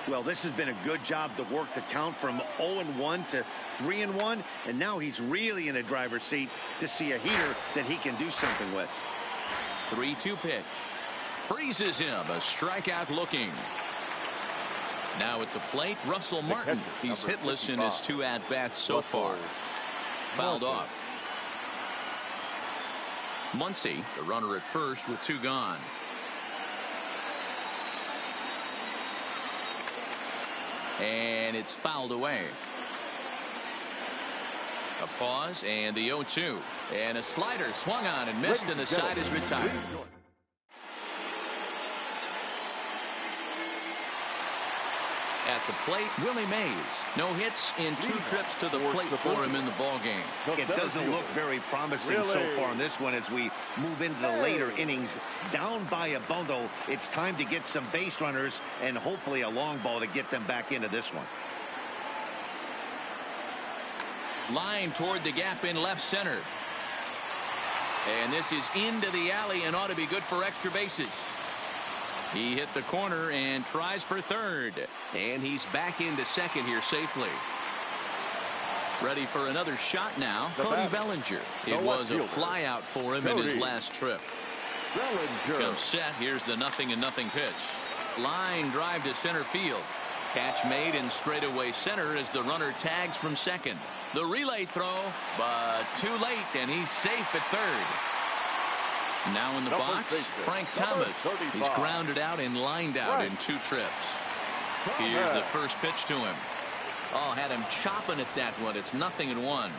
Well, this has been a good job to work the count from 0-1 to 3-1, and now he's really in a driver's seat to see a heater that he can do something with. 3-2 pitch. Freezes him. A strikeout looking. Now at the plate, Russell Martin. catcher, He's number hitless in his 2 at-bats so far. Fouled off. Muncy, the runner at first with 2 gone. And it's fouled away. A pause and the 0-2. And a slider swung on and missed, and the side is retired. At the plate, Willie Mays. No hits in 2 trips to the plate for him in the ballgame. It doesn't look very promising so far in this one as we move into the later innings. Down by a bundle, it's time to get some base runners and hopefully a long ball to get them back into this one. Line toward the gap in left center. And this is into the alley and ought to be good for extra bases. He hit the corner and tries for third. And he's back into second here safely. Ready for another shot now. Cody Bellinger. It was a fly out for him in his last trip. Bellinger. Comes set. Here's the 0-0 pitch. Line drive to center field. Catch made in straightaway center as the runner tags from second. The relay throw, but too late, and he's safe at third. Now in the box, Frank Thomas. He's grounded out and lined out in 2 trips. Here's the first pitch to him. Oh, had him chopping at that one. It's 0-1.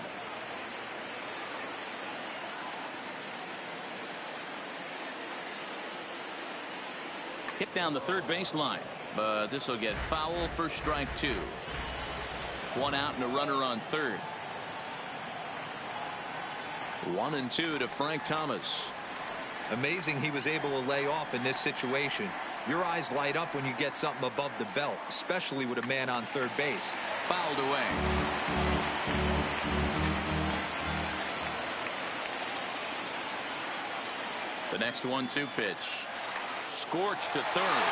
Hit down the third baseline, but this will get foul for strike 2. 1 out and a runner on third. 1-2 to Frank Thomas. Amazing he was able to lay off in this situation. Your eyes light up when you get something above the belt, especially with a man on third base. Fouled away. The next 1-2 pitch. Scorched to third.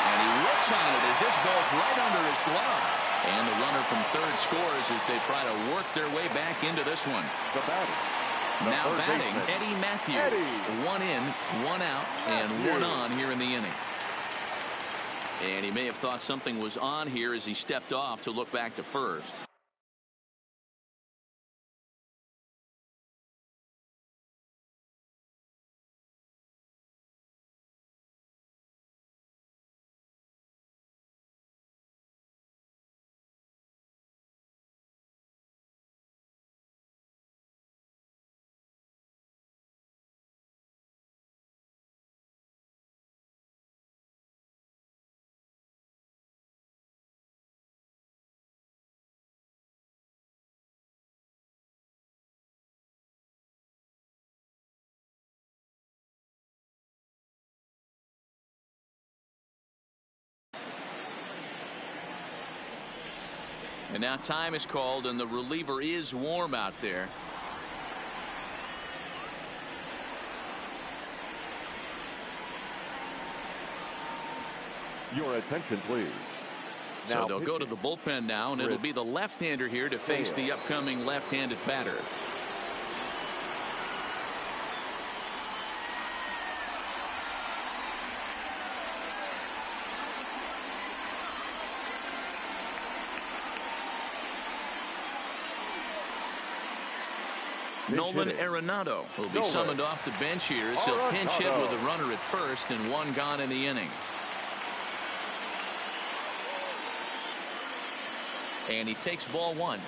And he whips on it as this ball's right under his glove. And the runner from third scores as they try to work their way back into this one. The batter. Now batting, Eddie Matthews. 1 in, 1 out, and 1 on here in the inning. And he may have thought something was on here as he stepped off to look back to first. And now time is called, and the reliever is warm out there. Your attention, please. So they'll go to the bullpen now, and it'll be the left-hander here to face the upcoming left-handed batter. Nolan Arenado will be summoned off the bench here as he'll pinch hit with a runner at first and 1 gone in the inning. And he takes ball 1.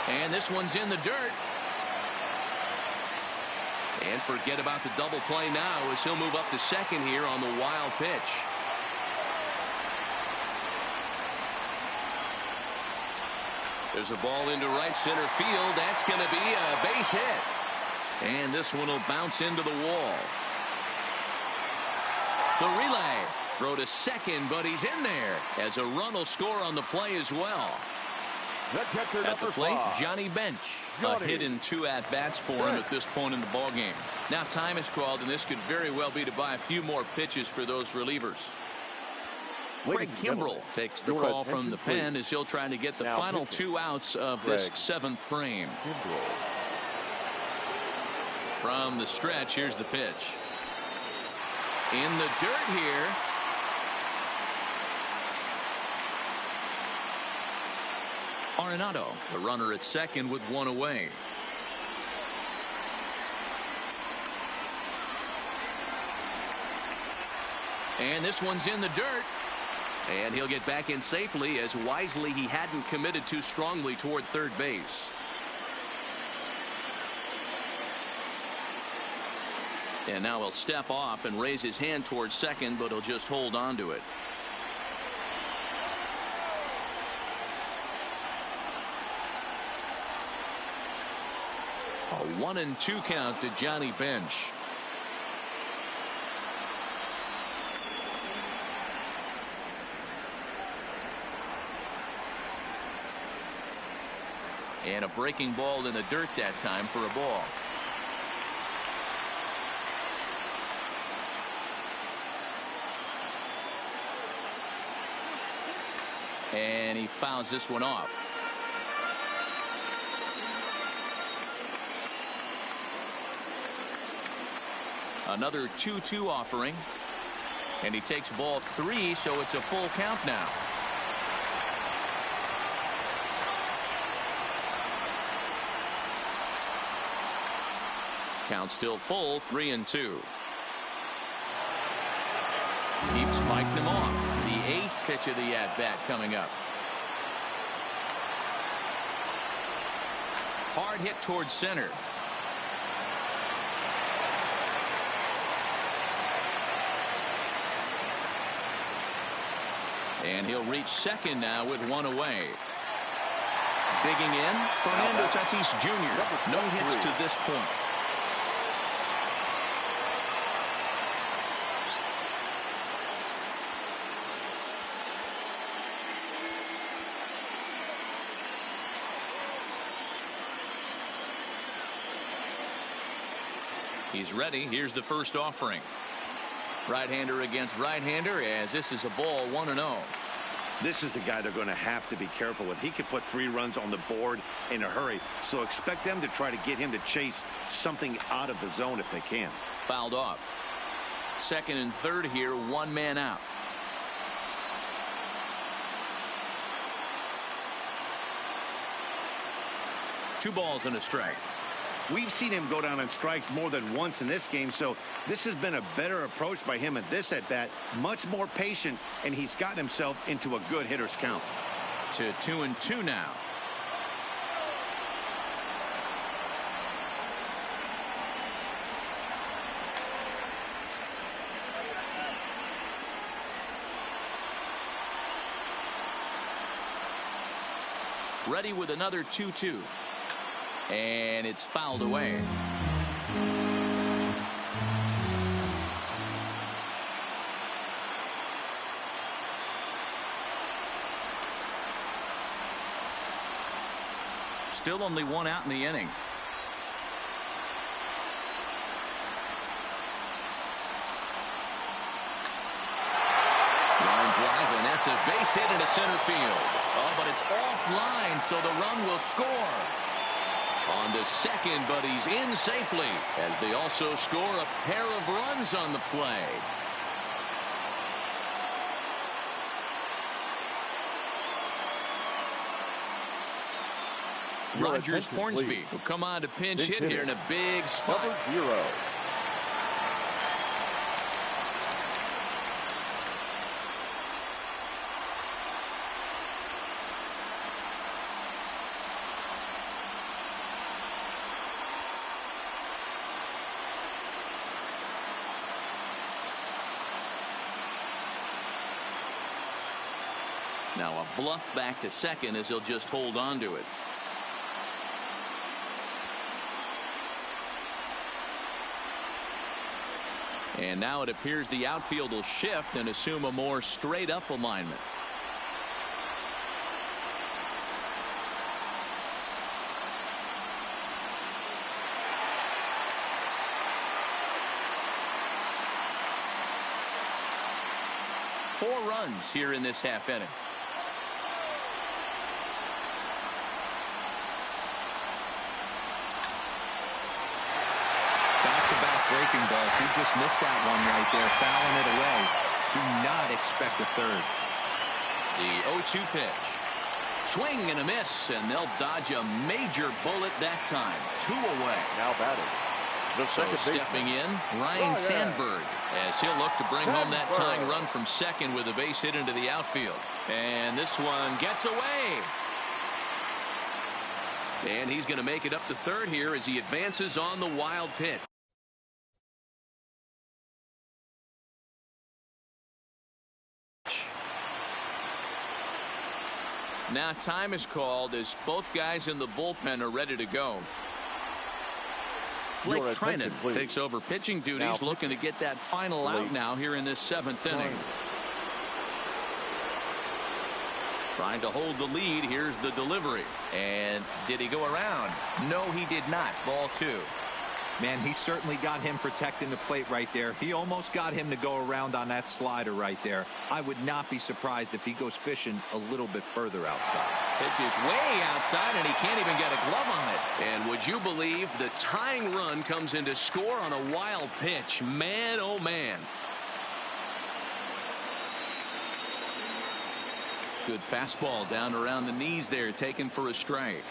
And this one's in the dirt. And forget about the double play now as he'll move up to second here on the wild pitch. There's a ball into right center field. That's going to be a base hit. And this one will bounce into the wall. The relay. Throw to second, but he's in there as a run will score on the play as well. At the plate, Johnny Bench. A hit in 2 at-bats for him at this point in the ballgame. Now time is called, and this could very well be to buy a few more pitches for those relievers. Craig Kimbrell takes the call from the pen as he'll try to get the final 2 outs of this 7th frame. From the stretch, here's the pitch. In the dirt here. Arenado, the runner at second with 1 away. And this one's in the dirt. And he'll get back in safely as wisely he hadn't committed too strongly toward third base. And now he'll step off and raise his hand towards second, but he'll just hold on to it. A 1-2 count to Johnny Bench. And a breaking ball in the dirt that time for a ball. And he fouls this one off. Another 2-2 offering. And he takes ball 3, so it's a full count now. Count still full, 3-2. Keeps spiked him off. The 8th pitch of the at-bat coming up. Hard hit towards center. And he'll reach second now with 1 away. Digging in, Fernando Tatis Jr. No hits to this point. He's ready. Here's the first offering. Right-hander against right-hander, as this is a ball 1-0. This is the guy they're going to have to be careful with. He could put 3 runs on the board in a hurry, so expect them to try to get him to chase something out of the zone if they can. Fouled off. Second and third here, 1 man out. Two balls and a strike. We've seen him go down on strikes more than once in this game, so this has been a better approach by him at this at-bat. Much more patient, and he's gotten himself into a good hitter's count. To 2-2 now. Ready with another 2-2. And it's fouled away. Still only 1 out in the inning. Line drive, and that's a base hit into center field. Oh, but it's offline, so the run will score. On to second, but he's in safely as they also score a pair of runs on the play. Rogers Hornsby will come on to pinch hit here in a big spot. Number 0. Now a bluff back to second as he'll just hold on to it. And now it appears the outfield will shift and assume a more straight up alignment. Four runs here in this half inning. Breaking balls. He just missed that one right there, fouling it away. Do not expect a third. The 0-2 pitch. Swing and a miss, and they'll dodge a major bullet that time. 2 away. Now batting. The second stepping in, Ryan Sandberg, as he'll look to bring home that tying run from second with a base hit into the outfield. And this one gets away. And he's going to make it up to third here as he advances on the wild pitch. Now time is called as both guys in the bullpen are ready to go. Blake Trinan takes over pitching duties, looking to get that final out now here in this 7th inning. Trying to hold the lead. Here's the delivery. And did he go around? No, he did not. Ball 2. Man, he certainly got him protecting the plate right there. He almost got him to go around on that slider right there. I would not be surprised if he goes fishing a little bit further outside. Pitch is way outside, and he can't even get a glove on it. And would you believe the tying run comes in to score on a wild pitch? Man, oh man. Good fastball down around the knees there, taken for a strike.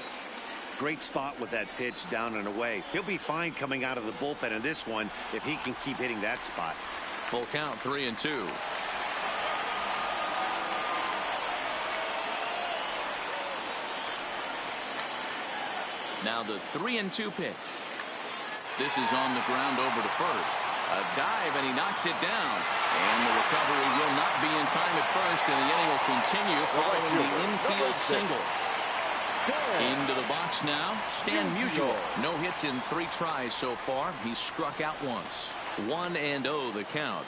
Great spot with that pitch down and away. He'll be fine coming out of the bullpen in this one if he can keep hitting that spot. Full count, 3-2. Now the 3-2 pitch. This is on the ground over to first. A dive, and he knocks it down. And the recovery will not be in time at first, and the inning will continue following the infield single. Into the box now, Stan Musial. No hits in 3 tries so far. He's struck out once. 1-0 the count.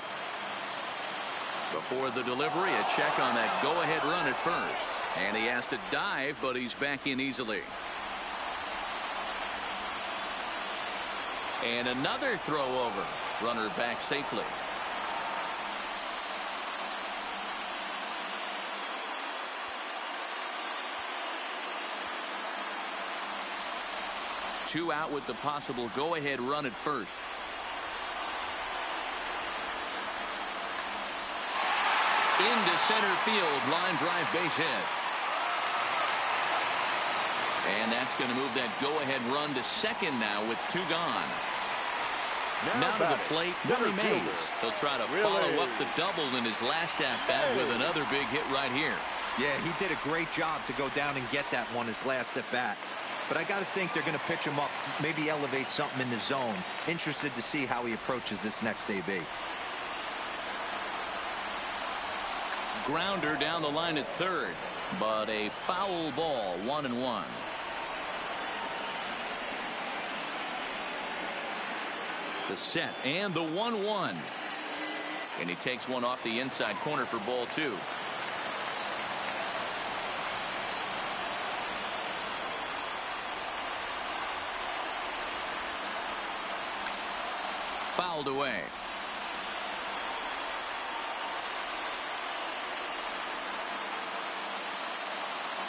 Before the delivery, a check on that go-ahead run at first. And he has to dive, but he's back in easily. And another throw over. Runner back safely. Two out with the possible go-ahead run at first. Into center field, line drive, base hit. And that's going to move that go-ahead run to second now with 2 gone. Now to the plate, Willie Mays. He'll try to follow up the double in his last at-bat with another big hit right here. Yeah, he did a great job to go down and get that one his last at-bat. But I got to think they're going to pitch him up, maybe elevate something in the zone. Interested to see how he approaches this next AB. Grounder down the line at third, but a foul ball, 1-1. The set and the 1-1. And he takes one off the inside corner for ball 2. Fouled away.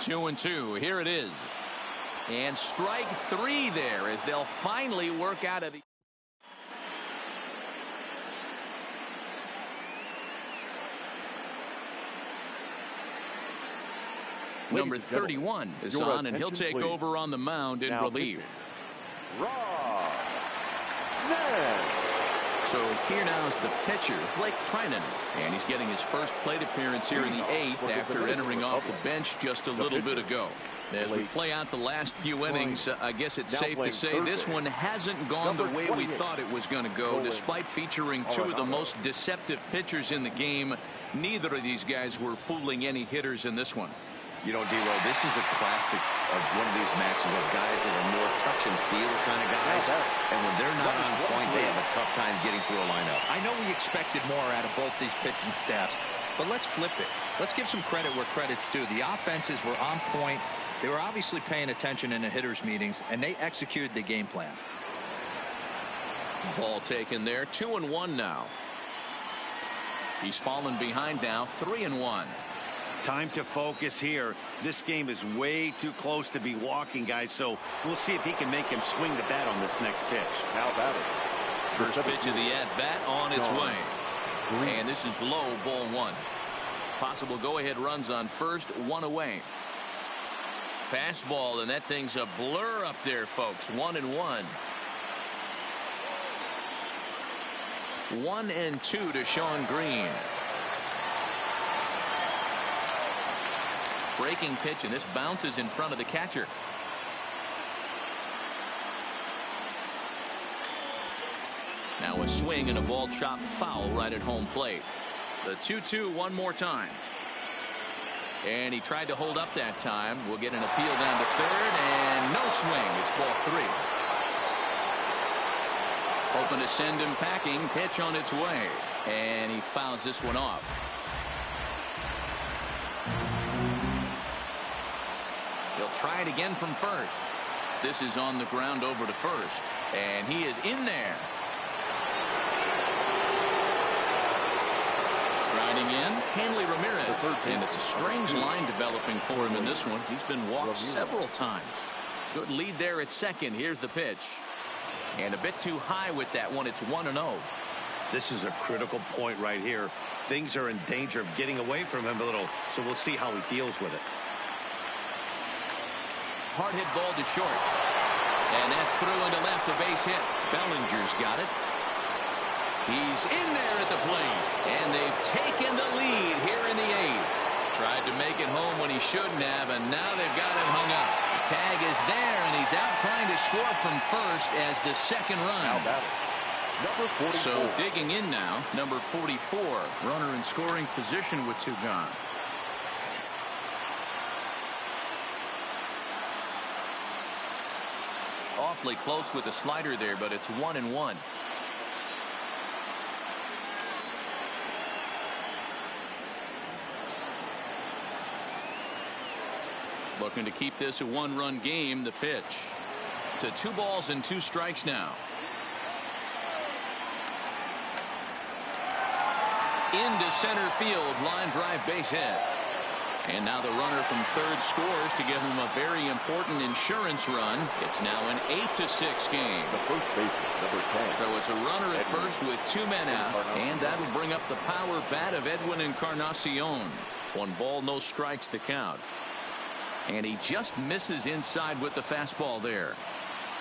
Two and two. Here it is. And strike 3 there as they'll finally work out of the. Number 31 is on, and he'll take over on the mound in relief. So here now is the pitcher, Blake Trinan, and he's getting his first plate appearance here in the 8th after entering off the bench just a little bit ago. As we play out the last few innings, I guess it's safe to say this one hasn't gone the way we thought it was going to go. Despite featuring 2 of the most deceptive pitchers in the game, neither of these guys were fooling any hitters in this one. You know, D-Row, this is a classic of one of these matches of guys that are more touch and feel kind of guys. And when they're not on point, they have a tough time getting through a lineup. I know we expected more out of both these pitching staffs, but let's flip it. Let's give some credit where credit's due. The offenses were on point. They were obviously paying attention in the hitters' meetings, and they executed the game plan. Ball taken there. 2-1 now. He's fallen behind now. 3-1. Time to focus here. This game is way too close to be walking, guys, so we'll see if he can make him swing the bat on this next pitch. How about it? First pitch of the at-bat on its way. And this is low, ball 1. Possible go-ahead runs on first, 1 away. Fastball, and that thing's a blur up there, folks. 1-1. 1-2 to Sean Green. Breaking pitch, and this bounces in front of the catcher. Now a swing and a ball chopped foul right at home plate. The 2-2 one more time. And he tried to hold up that time. We'll get an appeal down to third, and no swing. It's ball 3. Hoping to send him packing. Pitch on its way. And he fouls this one off. He'll try it again from first. This is on the ground over to first. And he is in there. Striding Coming in, Hanley Ramirez. And it's a strange line developing for him in this one. He's been walked several times. Good lead there at second. Here's the pitch. And a bit too high with that one. It's 1-0. This is a critical point right here. Things are in danger of getting away from him a little, so we'll see how he deals with it. Hard hit ball to short. And that's through into left, a base hit. Bellinger's got it. He's in there at the plate. And they've taken the lead here in the 8th. Tried to make it home when he shouldn't have, and now they've got him hung up. The tag is there, and he's out trying to score from first as the second run. Now batting, number 44. So digging in now, number 44. Runner in scoring position with 2 gone. Awfully close with the slider there, but it's 1-1. Looking to keep this a 1-run game. The pitch to 2 balls and 2 strikes now. Into center field, line drive, base hit. And now the runner from third scores to give him a very important insurance run. It's now an 8-6 game. The first baseman, number 10. So it's a runner at first with 2 men out, and that'll bring up the power bat of Edwin Encarnacion. 1 ball, no strikes to count. And he just misses inside with the fastball there.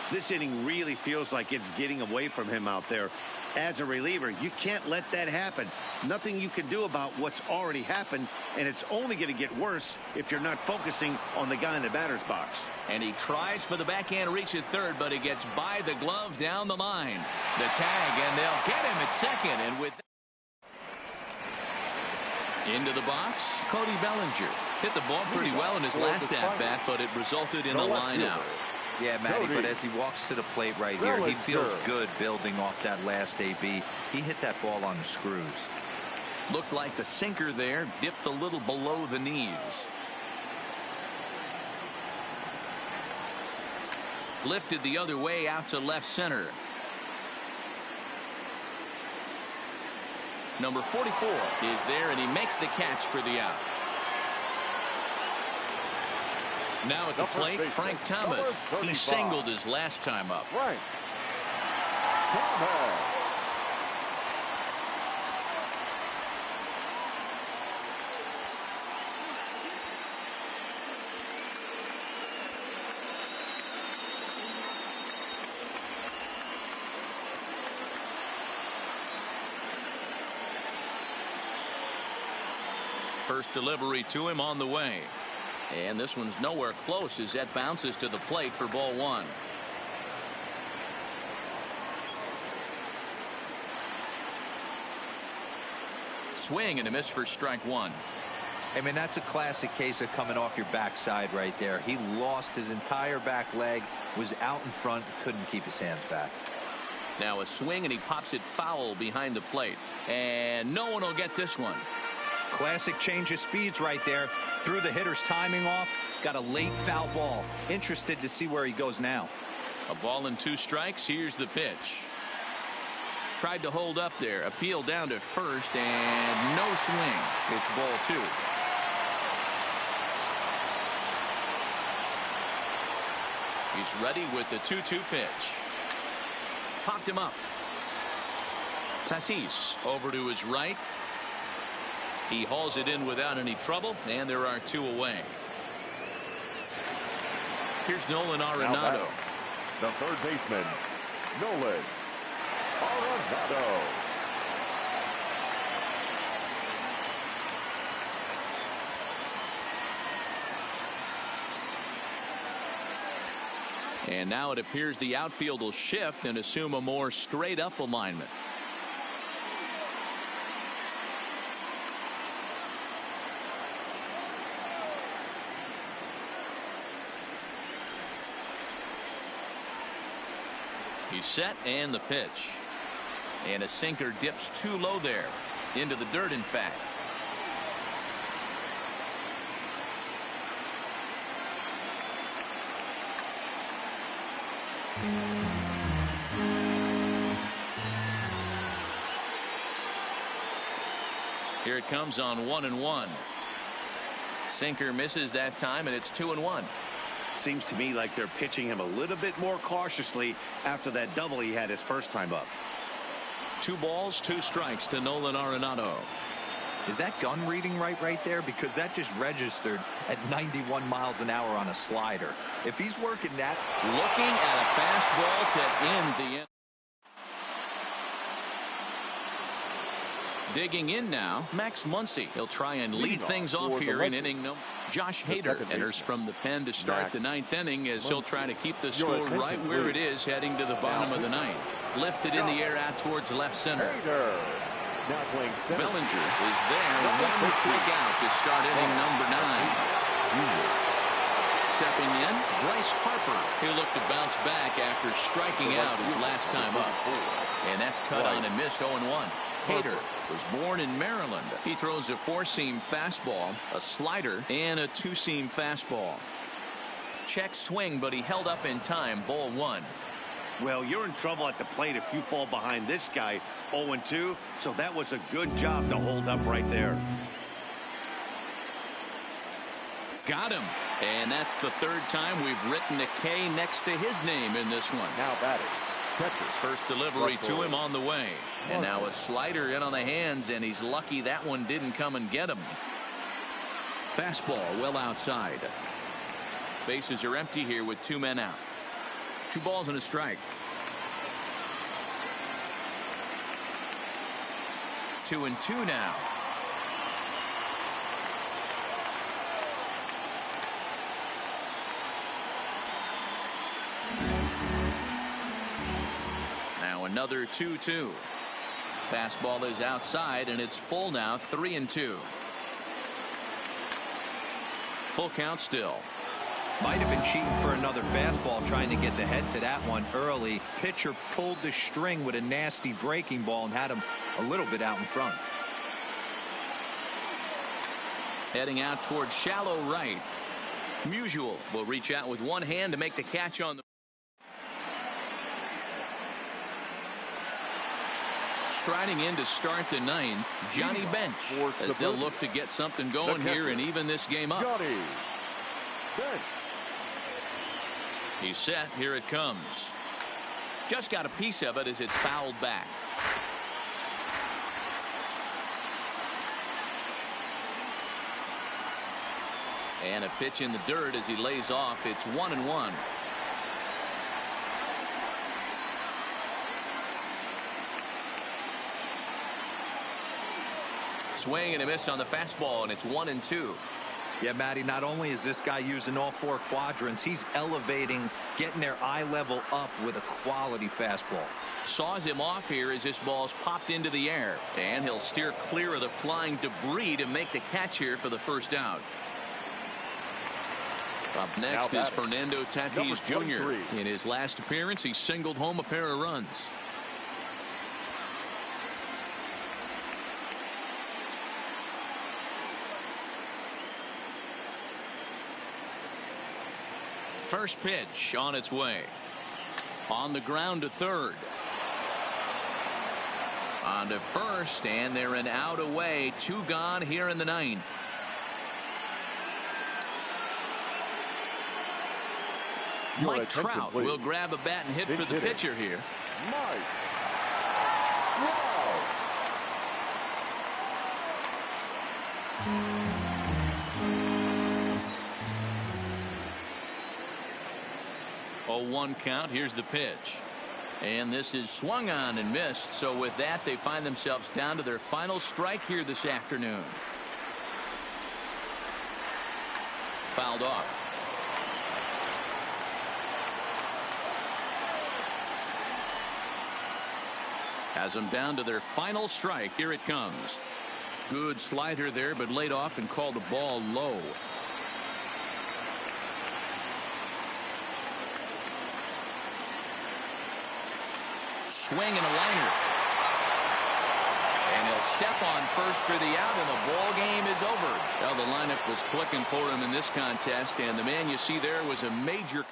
This inning really feels like it's getting away from him out there. As a reliever, you can't let that happen. Nothing you can do about what's already happened, and it's only going to get worse if you're not focusing on the guy in the batter's box. And he tries for the backhand reach at third, but he gets by the glove down the line. The tag, and they'll get him at second. And with into the box, Cody Bellinger hit the ball pretty well in his last at-bat, but it resulted in a line out. Yeah, Matty, but as he walks to the plate right here, he feels good building off that last AB. He hit that ball on the screws. Looked like the sinker there, dipped a little below the knees. Lifted the other way out to left center. Number 44 is there, and he makes the catch for the out. Now at the plate, Frank Thomas. He singled his last time up. Frank Thomas. First delivery to him on the way. And this one's nowhere close as that bounces to the plate for ball 1. Swing and a miss for strike 1. I mean, that's a classic case of coming off your backside right there. He lost his entire back leg, was out in front, couldn't keep his hands back. Now a swing, and he pops it foul behind the plate. And no one will get this one. Classic change of speeds right there. Threw the hitter's timing off. Got a late foul ball. Interested to see where he goes now. A ball and 2 strikes. Here's the pitch. Tried to hold up there. Appeal down to first, and no swing. It's ball 2. He's ready with the 2-2 pitch. Popped him up. Tatis over to his right. He hauls it in without any trouble, and there are 2 away. Here's Nolan Arenado. The third baseman, Nolan Arenado. And now it appears the outfield will shift and assume a more straight-up alignment. He's set, and the pitch. And a sinker dips too low there. Into the dirt, in fact. Here it comes on 1-1. Sinker misses that time, and it's 2-1. Seems to me like they're pitching him a little bit more cautiously after that double he had his first time up. 2 balls, 2 strikes to Nolan Arenado. Is that gun reading right there? Because that just registered at 91 miles an hour on a slider. If he's working that. Looking at a fastball to end the inning. Digging in now, Max Muncy. He'll try and lead things off here in inning number. Josh Hader enters from the pen to start the 9th inning as he'll try to keep the score right where it is heading to the bottom of the 9th. Lifted in the air out towards left center. Bellinger is there. 1 quick out to start inning number 9. Stepping in, Bryce Harper. He'll look to bounce back after striking out his last time up. And that's cut on and missed 0-1. Hader was born in Maryland. He throws a 4-seam fastball, a slider, and a 2-seam fastball. Check swing, but he held up in time. Ball 1. Well, you're in trouble at the plate if you fall behind this guy 0-2, so that was a good job to hold up right there. Got him. And that's the 3rd time we've written a K next to his name in this one. Now batting. First delivery to him on the way. And now a slider in on the hands, and he's lucky that one didn't come and get him. Fastball well outside. Bases are empty here with 2 men out. 2 balls and a strike. 2-2 now. Now another 2-2. Fastball is outside, and it's full now. 3-2. Full count still. Might have been cheating for another fastball, trying to get the head to that one early. Pitcher pulled the string with a nasty breaking ball and had him a little bit out in front. Heading out towards shallow right. Musial will reach out with one hand to make the catch on the. Striding in to start the 9th, Johnny Bench, as they'll look to get something going here and even this game up. Johnny Bench. He's set. Here it comes. Just got a piece of it as it's fouled back. And a pitch in the dirt as he lays off. It's 1-1. Swing and a miss on the fastball, and it's 1-2. Yeah, Matty, not only is this guy using all 4 quadrants, he's elevating, getting their eye level up with a quality fastball. Saws him off here as this ball's popped into the air, and he'll steer clear of the flying debris to make the catch here for the first out. Up next is Fernando Tatis Jr. In his last appearance, he singled home a pair of runs. First pitch on its way. On the ground to third. On to first, and they're an out away. 2 gone here in the 9th. Mike Trout will grab a bat and hit for the pitcher here. Mike. Wow. 0-1 count. Here's the pitch. And this is swung on and missed. So with that, they find themselves down to their final strike here this afternoon. Fouled off. Has them down to their final strike. Here it comes. Good slider there, but laid off and called the ball low. Swing and a liner. And he'll step on first for the out, and the ball game is over. Well, the lineup was clicking for him in this contest, and the man you see there was a major